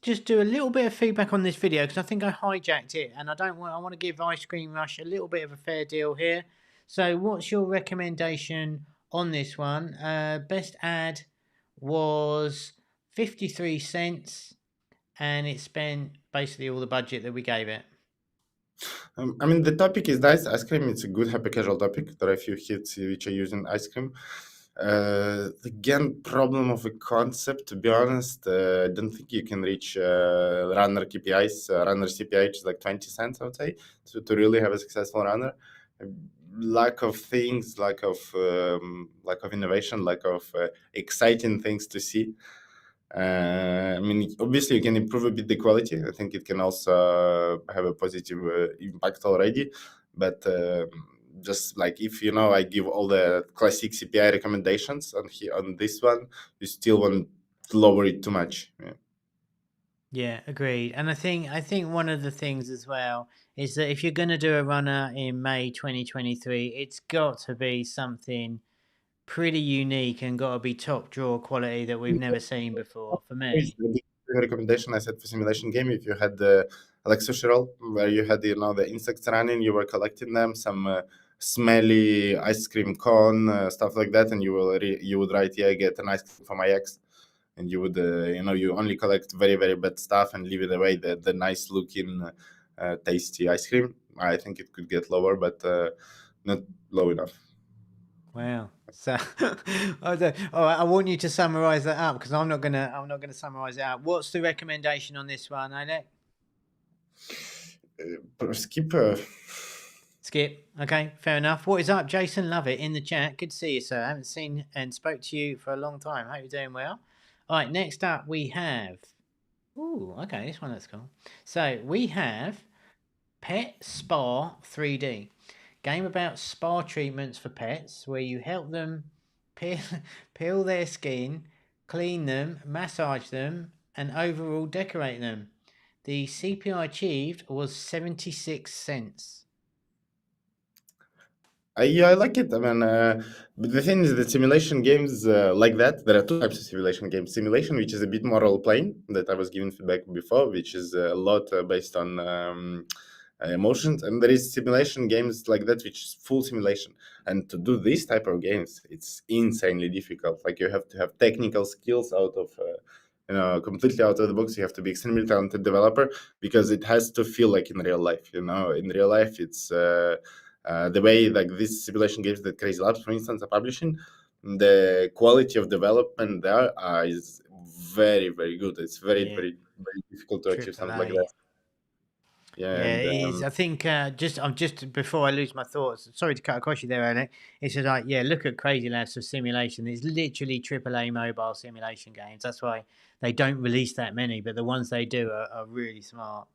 just do a little bit of feedback on this video, because I think I hijacked it, and I want to give Ice Cream Rush a little bit of a fair deal here. So what's your recommendation on this one? Best ad was 53 cents, and it spent basically all the budget that we gave it. I mean, the topic is nice. Ice cream, it's a good hyper-casual topic. There are a few hits which are using ice cream. Again, problem of a concept, to be honest. I don't think you can reach runner KPIs. Runner CPI is like 20 cents, I would say, to really have a successful runner. Lack of things, lack of innovation, lack of exciting things to see. I mean, obviously you can improve a bit the quality. I think it can also have a positive impact already. But just like, if I give all the classic CPI recommendations on this one, you still won't lower it too much. Yeah, agreed. And I think one of the things as well is that if you're going to do a runner in May 2023, it's got to be something pretty unique and got to be top drawer quality that we've never seen before, for me. The recommendation I said for simulation game, if you had like social, where you had the insects running, you were collecting them, some smelly ice cream cone, stuff like that, and you would write, yeah, get an ice cream for my ex, and you would you only collect very, very bad stuff and leave it away, the nice looking tasty ice cream. I think it could get lower, but not low enough. Wow. So, all right, I want you to summarize that up, because I'm not gonna summarize it out. What's the recommendation on this one, Olek? Skip. Skip. Okay, fair enough. What is up, Jason? Love it in the chat. Good to see you, sir. I haven't seen and spoke to you for a long time. Hope you're doing well. All right, next up we have. Ooh, okay, this one looks cool. So we have Pet Spa 3D. Game about spa treatments for pets where you help them peel, peel their skin, clean them, massage them, and overall decorate them. The CPI achieved was 76 cents. I like it. I mean, but the thing is that simulation games like that, there are two types of simulation games. Simulation, which is a bit more role playing, that I was giving feedback before, which is a lot based on emotions. And there is simulation games like that, which is full simulation. And to do this type of games, it's insanely difficult. Like you have to have technical skills out of. Completely out of the box. You have to be extremely talented developer because it has to feel like in real life. In real life, it's the way like these simulation games that Crazy Labs, for instance, are publishing, the quality of development there is very, very good. It's very, Yeah, very, very difficult to achieve triple something like A. that. Yeah, Yeah, and it is. I think I'm just before I lose my thoughts. Sorry to cut across you there, Olek. It's just like look at Crazy Labs for simulation. It's literally AAA mobile simulation games. That's why they don't release that many, but the ones they do are really smart.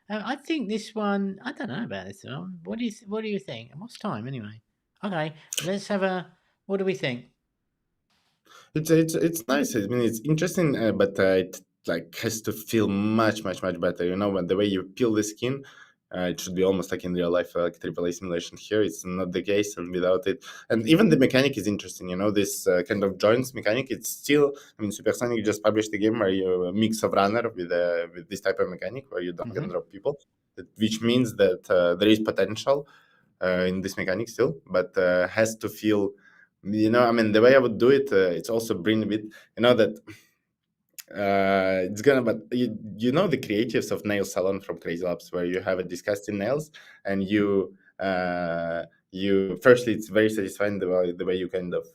I think this one. I don't know about this one. What do you think? And what's time anyway? Okay, let's have a. What do we think? it's nice. I mean, it's interesting, but it like has to feel much better. When the way you peel the skin, it should be almost like in real life, like AAA simulation. Here, it's not the case, and without it, and even the mechanic is interesting. This kind of joints mechanic. It's still, I mean, Supersonic just published a game where you mix of runner with this type of mechanic where you dunk and Hmm. drop people, which means that there is potential in this mechanic still, but has to feel. I mean, the way I would do it, it's also bring a bit, that it's gonna, but the creatives of nail salon from Crazy Labs, where you have a disgusting nails, and you firstly, it's very satisfying the way you kind of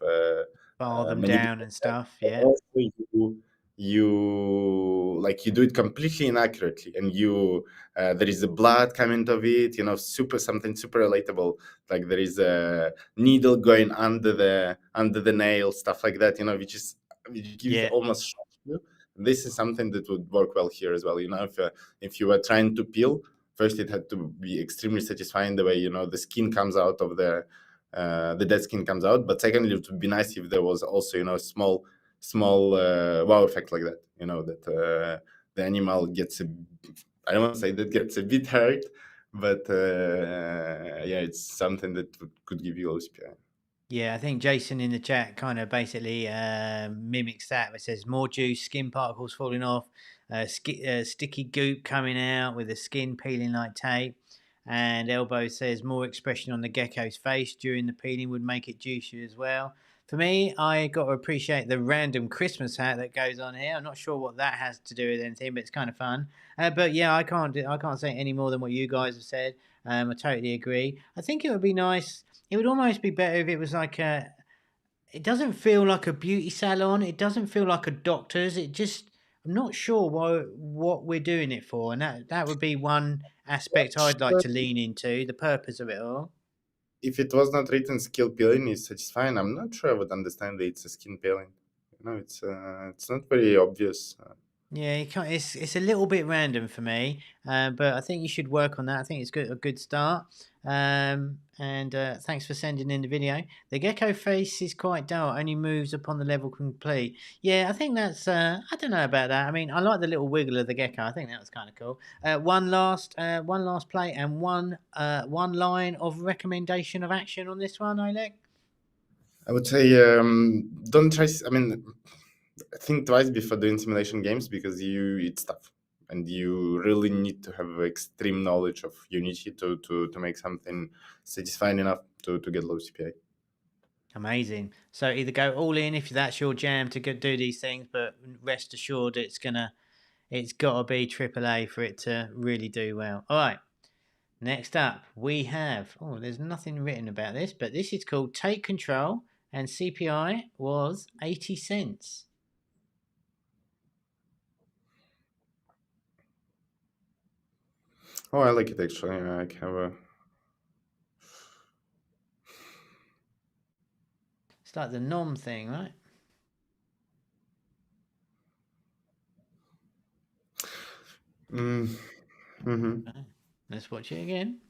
Bar them manipulate down and them, stuff. but Yeah, also you do it completely inaccurately, and there is a blood coming of it, something super relatable, like there is a needle going under the nail, stuff like that, which gives yeah, almost shock to you. This is something that would work well here as well. If you were trying to peel, first it had to be extremely satisfying the way the skin comes out of the dead skin comes out. But secondly, it would be nice if there was also a small wow effect like that. That the animal gets I don't want to say that gets a bit hurt, but yeah, it's something that could give you OCPI. yeah. I think Jason in the chat kind of basically mimics that. It says more juice, skin particles falling off, sticky goop coming out with the skin peeling like tape. And Elbow says more expression on the gecko's face during the peeling would make it juicier as well. For me, I got to appreciate the random Christmas hat that goes on here. I'm not sure what that has to do with anything, but it's kind of fun. But yeah, I can't say any more than what you guys have said. I totally agree. I think it would be nice. It would almost be better if it was like a. It doesn't feel like a beauty salon. It doesn't feel like a doctor's. It just. I'm not sure what we're doing it for, and that would be one aspect I'd like Sure. to lean into the purpose of it all. If it was not written skill peeling is satisfying, I'm not sure I would understand that it's a skin peeling. It's not very obvious. Yeah, you can't, it's a little bit random for me, but I think you should work on that. I think it's a good start. And thanks for sending in the video. The gecko face is quite dull; only moves upon the level complete. Yeah, I think that's. I don't know about that. I mean, I like the little wiggle of the gecko. I think that was kind of cool. One last play, and one line of recommendation of action on this one, Oleg. I would say don't try. I mean, think twice before doing simulation games because it's tough, and you really need to have extreme knowledge of Unity to make something satisfying enough to get low CPI. Amazing. So either go all in if that's your jam to do these things, but rest assured it's got to be AAA for it to really do well. All right. Next up, we have. Oh, there's nothing written about this, but this is called Take Control, and CPI was 80 cents. Oh, I like it actually. I have It's like the nom thing, right? Mm-hmm. Oh, let's watch it again.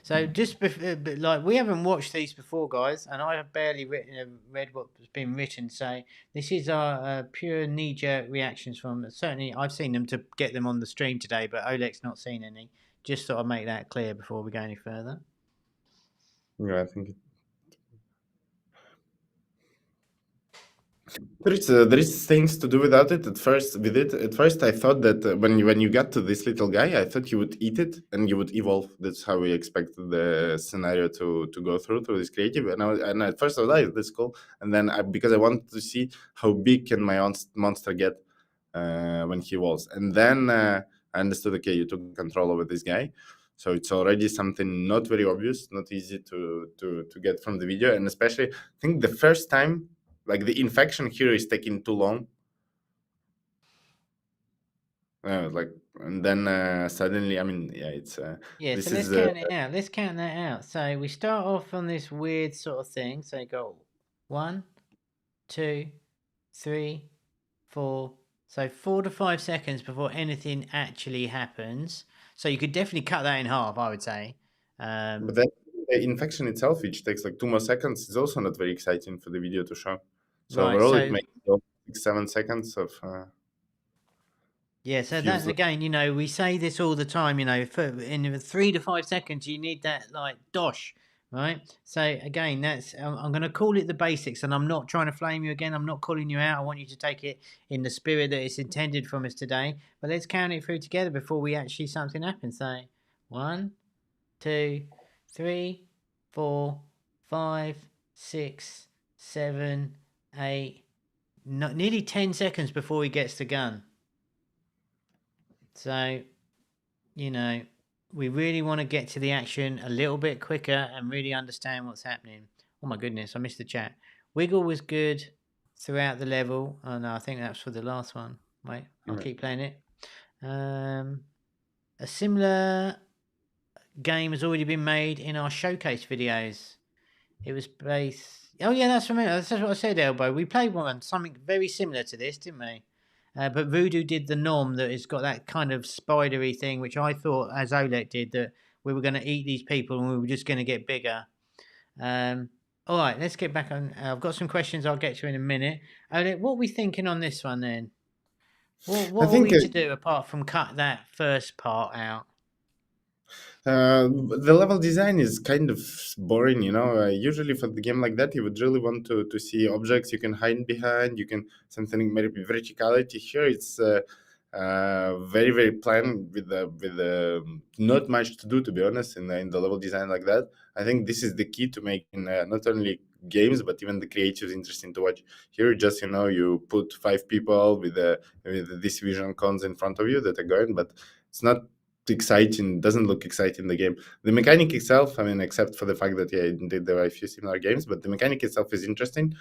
So just like we haven't watched these before, guys, and I have barely read what's been written. So this is our pure knee-jerk reactions from. Certainly, I've seen them to get them on the stream today, but Olek's not seen any. Just thought I'd make that clear before we go any further. Yeah, I think there is things to do without it. At first, I thought that when you got to this little guy, I thought you would eat it and you would evolve. That's how we expected the scenario to go through this creative. And at first I was like, "That's cool." And then because I wanted to see how big can my monster get when he evolves. And then I understood. Okay, you took control over this guy. So it's already something not very obvious, not easy to get from the video, and especially I think the first time, like the infection here is taking too long. Like, and then suddenly, I mean, yeah, it's Yeah, so this let's is count it out. Let's count that out. So we start off on this weird sort of thing. So you go 1, 2, 3, 4. So 4 to 5 seconds before anything actually happens. So you could definitely cut that in half, I would say. but then the infection itself, which takes like 2 more seconds, is also not very exciting for the video to show. So Right. overall, it So makes 6-7 seconds of. yeah. So that Feels like, again, we say this all the time. In 3 to 5 seconds, you need that like dosh. Right. So again, that's I'm going to call it the basics, and I'm not trying to flame you again. I'm not calling you out. I want you to take it in the spirit that it's intended from us today. But let's count it through together before we actually something happens. So 1, 2, 3, 4, 5, 6, 7, 8, nearly 10 seconds before he gets the gun. So, we really want to get to the action a little bit quicker and really understand what's happening. Oh my goodness, I missed the chat. Wiggle was good throughout the level. Oh no, I think that's for the last one. Wait, I'll keep playing it. A similar game has already been made in our showcase videos. It was based. Oh yeah, that's from it. That's what I said, Elbow. We played something very similar to this, didn't we? But Voodoo did the norm that it's got that kind of spidery thing, which I thought, as Olek did, that we were going to eat these people and we were just going to get bigger. All right, let's get back on. I've got some questions I'll get to in a minute. Olek, what are we thinking on this one then? I What are think we to do apart from cut that first part out? the level design is kind of boring, usually for the game like that, you would really want to see objects you can hide behind. You can something maybe verticality. Here, it's very very plain with not much to do, to be honest, in the level design like that. I think this is the key to making not only games but even the creatives interesting to watch. Here, just you put 5 people with this vision cons in front of you that are going, but it's not exciting, doesn't look exciting, the game. The mechanic itself, I mean, except for the fact that indeed there are a few similar games, but the mechanic itself is interesting.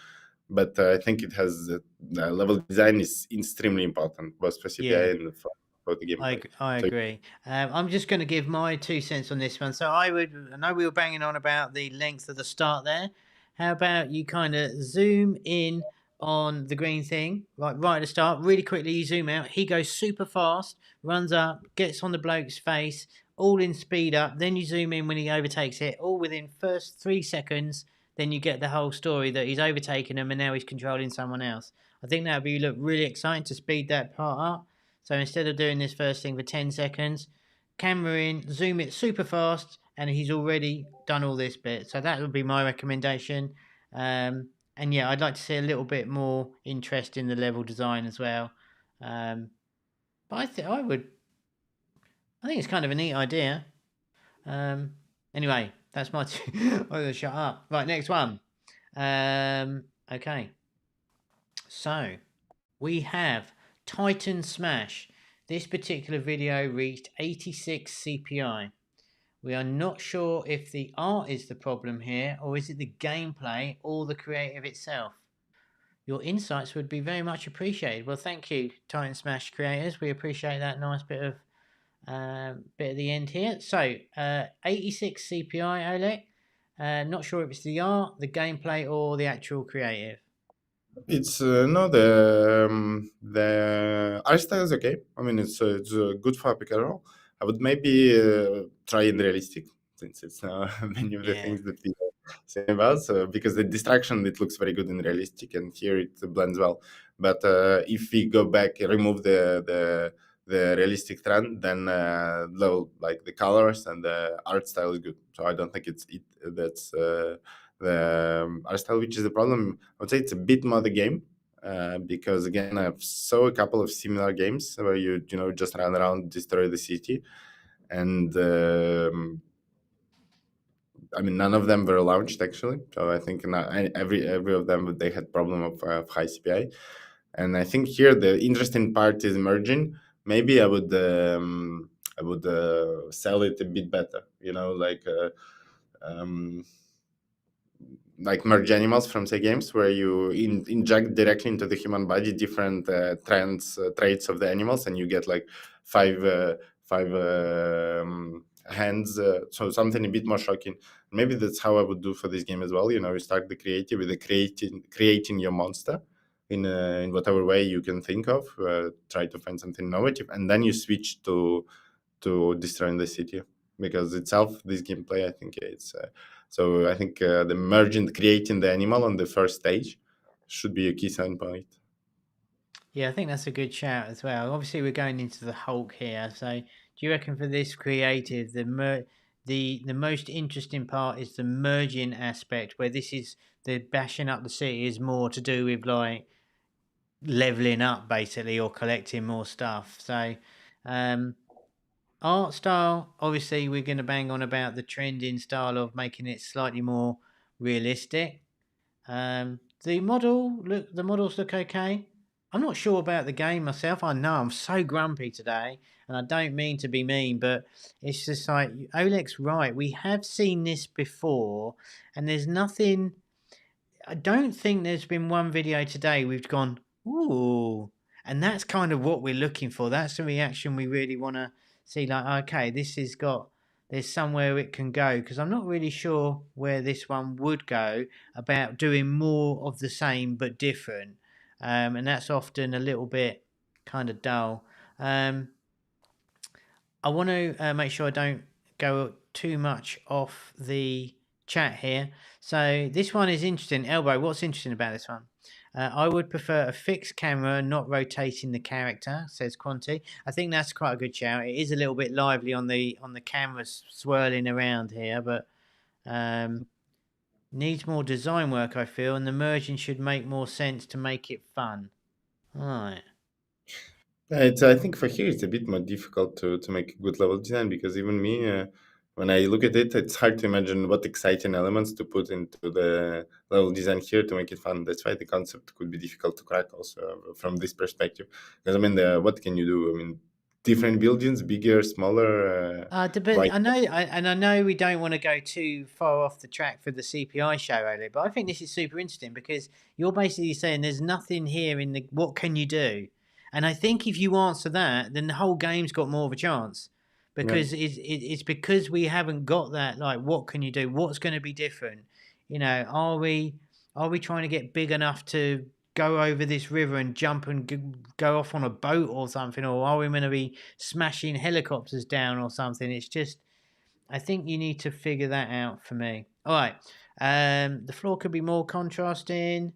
But I think it has level design is extremely important, both for CPI Yeah. and for the gameplay. I So agree. I'm just going to give my 2 cents on this one. So I know we were banging on about the length of the start there. How about you kind of zoom in on the green thing, right at the start, really quickly you zoom out. He goes super fast, runs up, gets on the bloke's face, all in speed up. Then you zoom in when he overtakes it, all within first 3 seconds. Then you get the whole story that he's overtaken him and now he's controlling someone else. I think that would look really exciting to speed that part up. So instead of doing this first thing for 10 seconds, camera in, zoom it super fast, and he's already done all this bit. So that would be my recommendation. And yeah, I'd like to see a little bit more interest in the level design as well. But I think I think it's kind of a neat idea. Anyway, that's my I'm gonna shut up. Right, next one. Okay. So we have Titan Smash. This particular video reached 86 CPI. We are not sure if the art is the problem here, or is it the gameplay or the creative itself. Your insights would be very much appreciated. Well, thank you, Titan Smash creators. We appreciate that nice bit of the end here. So, 86 CPI, Olek. Not sure if it's the art, the gameplay, or the actual creative. It's no the art style is okay. I mean, it's good for hypercasual. I would maybe try in realistic since it's many of the Yeah. things that we say about. So because the distraction it looks very good in realistic, and here it blends well. But if we go back, remove the realistic trend, then like the colors and the art style is good. So I don't think it's it that's the art style which is the problem. I would say it's a bit more the game because again I've saw a couple of similar games where you know just run around, destroy the city, and I mean none of them were launched actually. So I think every of them they had problem of high CPI, and I think here the interesting part is merging. Maybe I would sell it a bit better. You know, um, like merge animals from say games where you inject directly into the human body different traits of the animals, and you get like five hands, so something a bit more shocking. Maybe that's how I would do for this game as well. You know, you start the creative with the creating your monster in whatever way you can think of, try to find something innovative, and then you switch to destroying the city, because itself this gameplay I think it's so I think the merging creating the animal on the first stage should be a key selling point. Yeah, I think that's a good shout as well. Obviously, we're going into the Hulk here. So, do you reckon for this creative, the most interesting part is the merging aspect, where this is the bashing up the city is more to do with like leveling up basically or collecting more stuff. So, um, art style, obviously, we're going to bang on about the trending style of making it slightly more realistic. The models look okay. I'm not sure about the game myself. I know I'm so grumpy today, and I don't mean to be mean, but it's just like Olek's right. We have seen this before, and there's nothing. I don't think there's been one video today we've gone, ooh, and that's kind of what we're looking for. That's the reaction we really want to see. Like, okay, this has got, there's somewhere it can go, because I'm not really sure where this one would go about doing more of the same but different, and that's often a little bit kind of dull. Um, I want to make sure I don't go too much off the chat here. So this one is interesting. Elbow, what's interesting about this one? I would prefer a fixed camera, not rotating the character, says Quanti. I think that's quite a good shout. It is a little bit lively on the camera swirling around here, but needs more design work, I feel, and the merging should make more sense to make it fun. All right. I think for here it's a bit more difficult to make a good level design, because even me, when I look at it, it's hard to imagine what exciting elements to put into the level design here to make it fun. That's why the concept could be difficult to crack also from this perspective. Because I mean, what can you do? I mean, different buildings, bigger, smaller, But wide. I know we don't want to go too far off the track for the CPI show, Ollie, but I think this is super interesting because you're basically saying there's nothing here in the what can you do, and I think if you answer that, then the whole game's got more of a chance Yeah. because it's because we haven't got that like what can you do, what's going to be different, you know, are we trying to get big enough to go over this river and jump and go off on a boat or something, or are we going to be smashing helicopters down or something? It's just, I think you need to figure that out for me. All right, the floor could be more contrasting,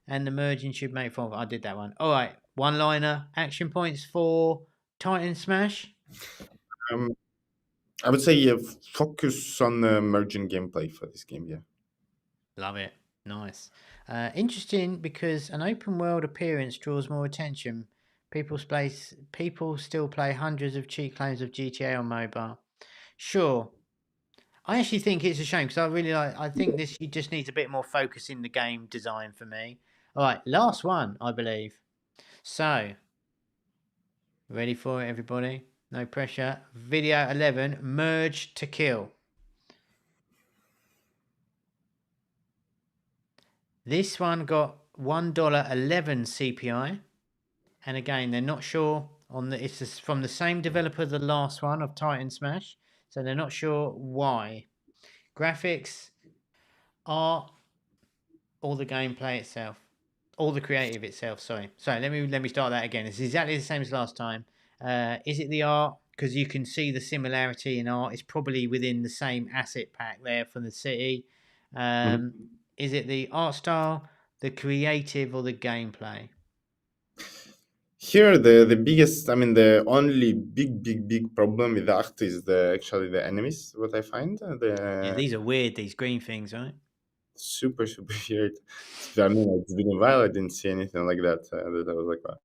and the merging should make fun. I did that one. All right, one liner action points for Titan Smash. Um, I would say focus on merging gameplay for this game. Yeah. Love it. Nice. Interesting because an open world appearance draws more attention. People still play hundreds of cheat clones of GTA on mobile. Sure. I actually think it's a shame because I really like. I think this just needs a bit more focus in the game design for me. All right, last one, I believe. So, ready for it, everybody? No pressure. Video 11: Merge to kill. This one got $1.11 CPI. And again, they're not sure on the. It's from the same developer the last one of Titan Smash, so they're not sure why. Graphics. art or the gameplay itself, or the creative itself? Sorry, let me start that again. It's exactly the same as last time. Is it the art? Because you can see the similarity in art. It's probably within the same asset pack there from the city. Um, Mhm. is it the art style, the creative, or the gameplay? Here, the biggest, I mean, the only big problem with the act is actually the enemies. What I find Yeah, the these are weird. These green things, right? super weird. I mean, it's been a while. I didn't see anything like that. That I was like, wow.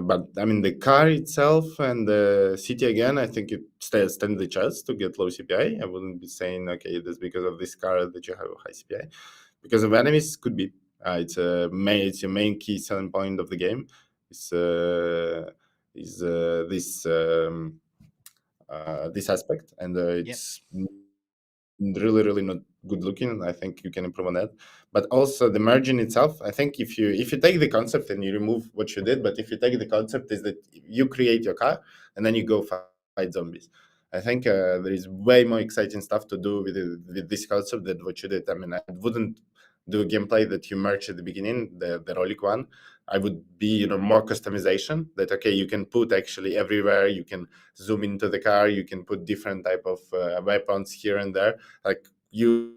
But I mean, the car itself and the city again, I think it stands the chance to get low CPI. I wouldn't be saying okay, that's because of this car that you have a high CPI. Because of enemies, could be. It's a main key selling point of the game. It's is this aspect, and Yep. it's really not good looking. I think you can improve on that, but also the margin itself. I think if you take the concept and you remove what you did, but if you take the concept is that you create your car and then you go fight zombies. I think there is way more exciting stuff to do with this concept than what you did. I mean, I wouldn't do a gameplay that you merge at the beginning, the Rolik one. I would be more customization, that okay, you can put actually everywhere. You can zoom into the car, you can put different type of weapons here and there. Like, you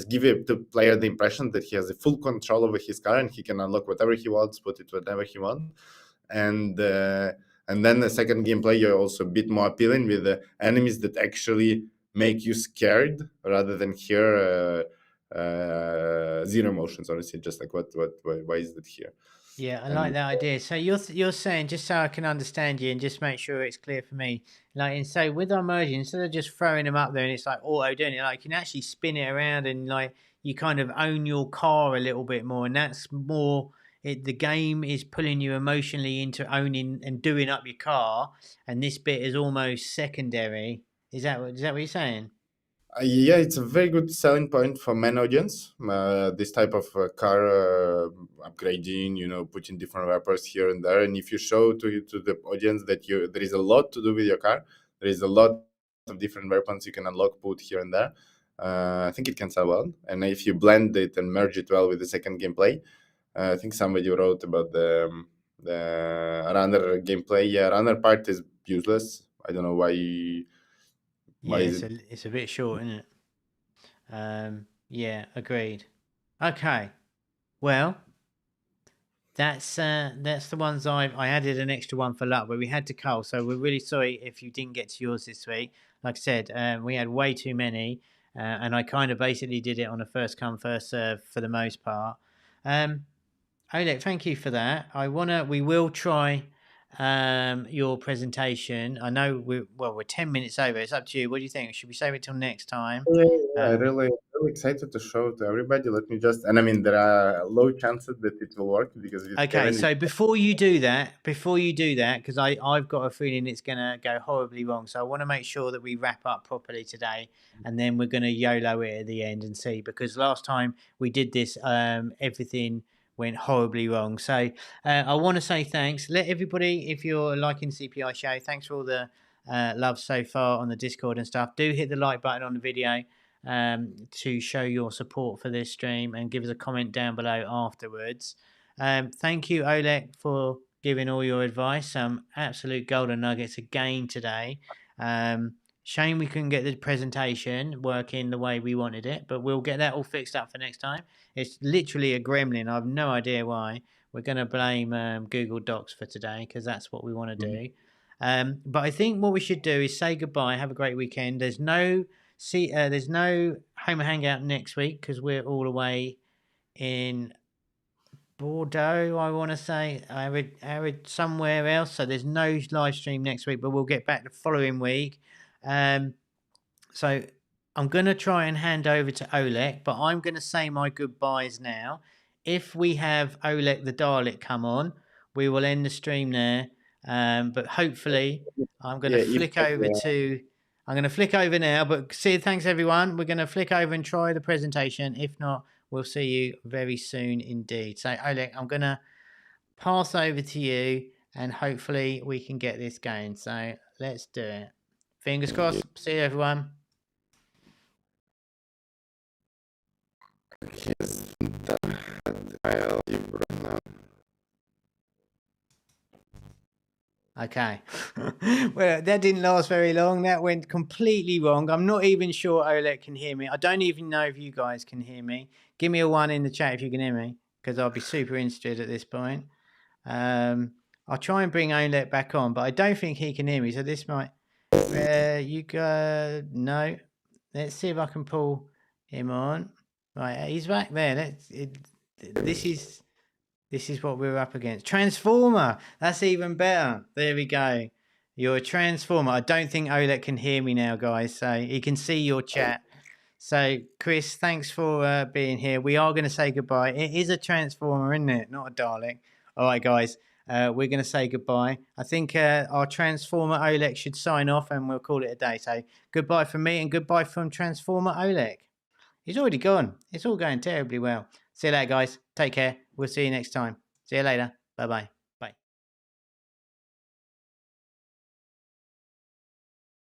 give the player the impression that he has a full control over his car and he can unlock whatever he wants, put it whatever he wants. And uh, and then the second gameplay, you're also a bit more appealing with the enemies that actually make you scared, rather than here zero emotions, honestly, just like why is that here. Yeah, I like And that idea. So you're saying, just so I can understand you and just make sure it's clear for me, like, and so with our merging, instead of just throwing them up there and it's like auto doing it, like you can actually spin it around and like you kind of own your car a little bit more, and that's more. The game is pulling you emotionally into owning and doing up your car, and this bit is almost secondary. Is that what you're saying? Yeah, it's a very good selling point for men audience. This type of car upgrading, putting different wrappers here and there. And if you show to the audience that there is a lot to do with your car, there is a lot of different weapons you can unlock, put here and there. I think it can sell well. And if you blend it and merge it well with the second gameplay, I think somebody wrote about the runner gameplay. Yeah, runner part is useless. I don't know why Yeah, is it's it. a bit short, isn't it? Yeah, agreed. Okay, well, that's the ones I added an extra one for luck, but we had to cull. So we're really sorry if you didn't get to yours this week. Like I said, we had way too many, and I kind of basically did it on a first come first serve for the most part. Um, Olek, thank you for that. We will try your presentation. I know we're 10 minutes over. It's up to you. What do you think? Should we save it till next time? Yeah, yeah, I Um, really excited to show to everybody. Let me just, and I mean, there are low chances that it will work because with Okay, Kevin, so before you do that, because I've got a feeling it's gonna go horribly wrong. So I want to make sure that we wrap up properly today, and then we're gonna YOLO it at the end and see. Because last time we did this, everything went horribly wrong. So I want to say thanks. Let everybody, if you're liking CPI show, thanks for all the love so far on the Discord and stuff. Do hit the like button on the video to show your support for this stream, and give us a comment down below afterwards. Thank you, Olek, for giving all your advice. Some absolute golden nuggets again today. Shame we couldn't get the presentation working the way we wanted it, but we'll get that all fixed up for next time. It's literally a gremlin. I have no idea why. We're going to blame Google Docs for today because that's what we want to Mhm. do. But I think what we should do is say goodbye. Have a great weekend. There's no Homa Hangout next week because we're all away in Bordeaux, I want to say. I read somewhere else. So there's no live stream next week, but we'll get back the following week. Um, so I'm going to try and hand over to Olek, but I'm going to say my goodbyes now. If we have Olek the Dalek come on, we will end the stream there. But hopefully, I'm going to Yeah, if flick over to. I'm going to flick over now, but see, thanks everyone. We're going to flick over and try the presentation. If not, we'll see you very soon indeed. So, Olek, I'm going to pass over to you and hopefully we can get this going. So, let's do it. Fingers crossed. See you, everyone. He's the head right now. Okay. Well, that didn't last very long. That went completely wrong. I'm not even sure Olek can hear me. I don't even know if you guys can hear me. Give me a 1 in the chat if you can hear me, because I'll be super interested at this point. I'll try and bring Olek back on, but I don't think he can hear me. So this might. You go. No. Let's see if I can pull him on. Right, he's back there. This is what we're up against. Transformer. That's even better. There we go. You're a transformer. I don't think Olek can hear me now, guys. So he can see your chat. So, Chris, thanks for being here. We are going to say goodbye. It is a transformer, isn't it? Not a Dalek. All right, guys. We're going to say goodbye. I think our transformer Olek should sign off and we'll call it a day. So, goodbye from me and goodbye from transformer Olek. He's already gone. It's all going terribly well. See you later, guys. Take care. We'll see you next time. See you later. Bye-bye.